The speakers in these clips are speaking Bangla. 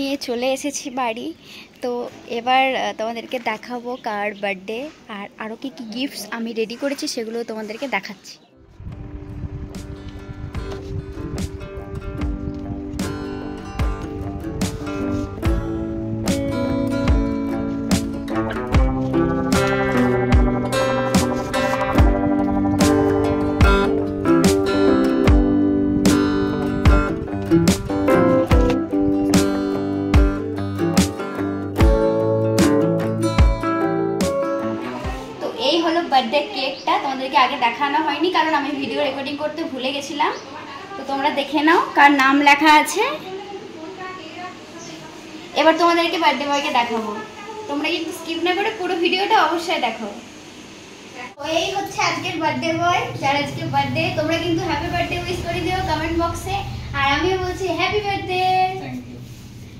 নিয়ে চলে এসেছি বাড়ি। তো এবার তোমাদেরকে দেখাবো কার বার্থডে আর আরও কি কি গিফটস আমি রেডি করেছি সেগুলো তোমাদেরকে দেখাচ্ছি। এই হলো বার্থডে কেকটা, তোমাদেরকে আগে দেখানো হয়নি কারণ আমি ভিডিও রেকর্ডিং করতে ভুলে গেছিলাম। তো তোমরা দেখে নাও কার নাম লেখা আছে। এবার তোমাদেরকে বার্থডে বয়কে দেখাবো, তোমরা কিন্তু স্কিপ না করে পুরো ভিডিওটা অবশ্যই দেখো। তো এই হচ্ছে আজকের বার্থডে বয়, যার আজকে বার্থডে। তোমরা কিন্তু হ্যাপি বার্থডে উইশ করে দিও কমেন্ট বক্সে, আর আমিও বলছি হ্যাপি বার্থডে।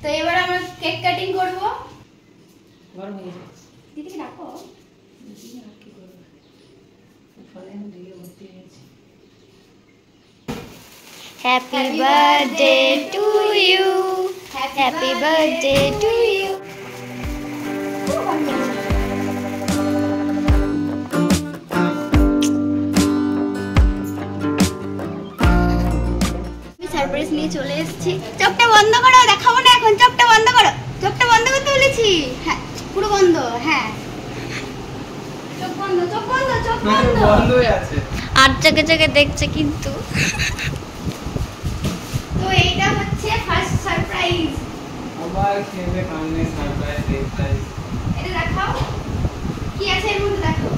তো এবার আমরা কেক কাটিং করবো। দিদিকে ডাকো। Happy birthday to you. Happy birthday to you. Surprise নিয়ে চলে এসেছি। চোখটা বন্ধ করো, দেখাবো না এখন। চোখটা বন্ধ করো, চোখটা বন্ধ করতে বলেছি। হ্যাঁ পুরো বন্ধ। হ্যাঁ চোখ বন্ধ, চোখ বন্ধ, চোখ বন্ধ। বন্ধই আছে। আর চোখে চোখে দেখছে কিন্তু। তো এইটা হচ্ছে ফার্স্ট সারপ্রাইজ। আবার খেলে কামনে সারপ্রাইজ সারপ্রাইজ। এটা দেখাও কি আছে এর মধ্যে, দেখো।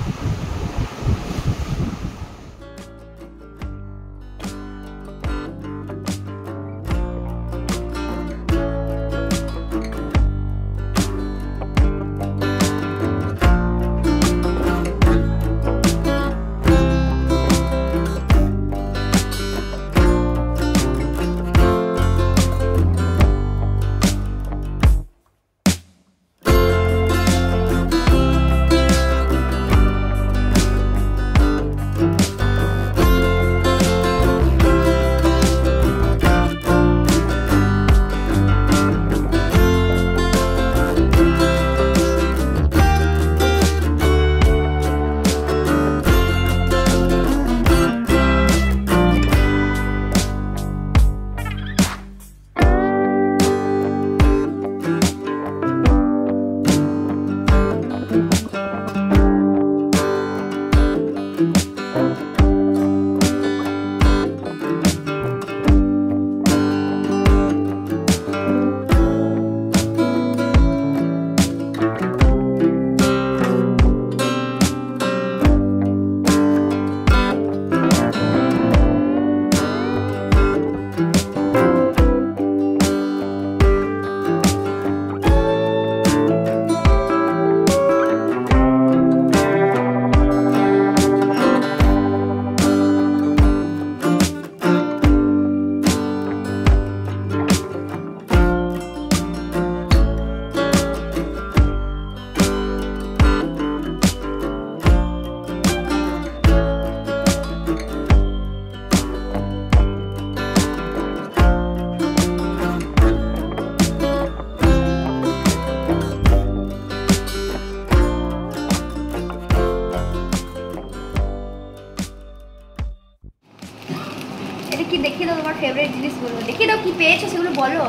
কি দেখিয়ে দাও তোমার ফেভারিট জিনিসগুলো, দেখিয়ে দাও কি পেয়েছো সেগুলো বলো।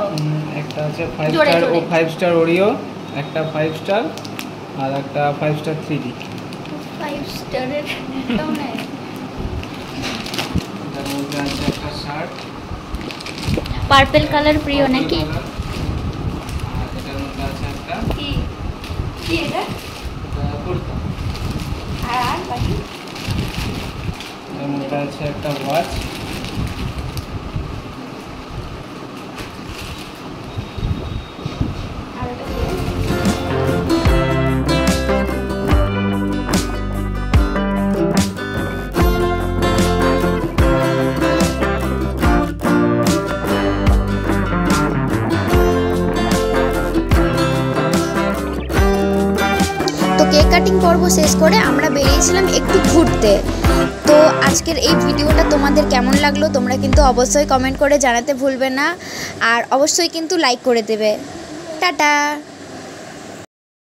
একটা আছে 5 স্টার ও 5 স্টার ওরিও, একটা 5 স্টার আর একটা 5 স্টার 3D। 5 স্টারের দাও না। এটার মধ্যে আছে একটা শার্ট পার্পল কালার প্রিয় নাকি? আর এটার মধ্যে আছে একটা কি কি এটা কুর্তা। আর বাকি এটার মধ্যে আছে একটা ওয়াচ। কেক কাটিং পর্ব শেষ করে আমরা বেরিয়েছিলাম একটু ঘুরতে। তো আজকের এই ভিডিওটা তোমাদের কেমন লাগলো তোমরা কিন্তু অবশ্যই কমেন্ট করে জানাতে ভুলবে না, আর অবশ্যই কিন্তু লাইক করে দেবে। টাটা।